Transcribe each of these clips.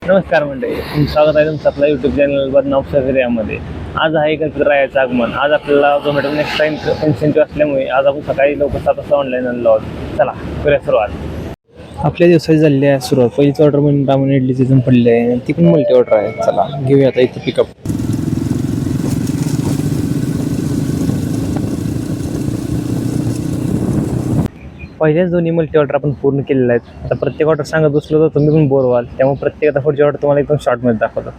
नमस्कार मंडळी, स्वागत आहे तुमचं आपल्या युट्यूब चॅनल बदनाम सफर यामध्ये. आज आहे गणपतीरायाचं आगमन. आज आपल्याला झोमॅटो नेक्स्ट टाइम इन्सेंटिव्ह असल्यामुळे आज आपण सकाळी लवकर 7 वाजता ऑनलाईन आलेलो आहोत. चला करूया सुरुवात. आपल्या दिवसाची झालेली आहे सुरुवात. पहिलीच ऑर्डर म्हणून रामन इडली तिथून पडली आहे, ती पण मल्टी ऑर्डर आहे. चला घेऊया आता इथं पिकअप. पहिल्याच दोन्ही मल्टी ऑर्डर आपण पूर्ण केलेल्या आहेत. आता प्रत्येक ऑर्डर सांगत बसलो तर तुम्ही पण बोर व्हाल, त्यामुळे प्रत्येक आता पुढची ऑर्डर तुम्हाला एकदम शॉर्टमध्ये दाखवतो.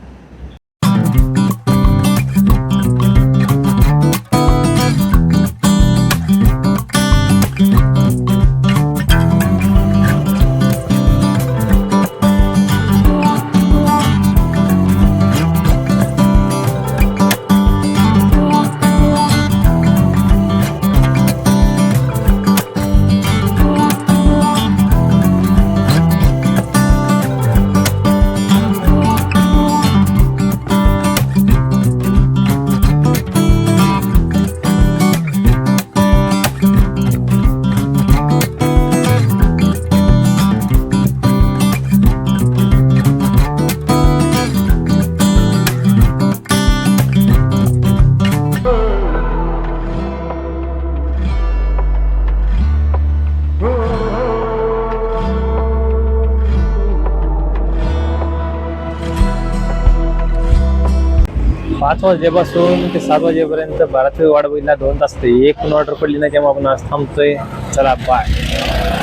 पाच वाजेपासून ते 7 वाजेपर्यंत बाराची वाट बघितला 2 तास. एक पण ऑर्डर पडली नाही, त्यामुळे आपण आज थांबतोय. चला बाय.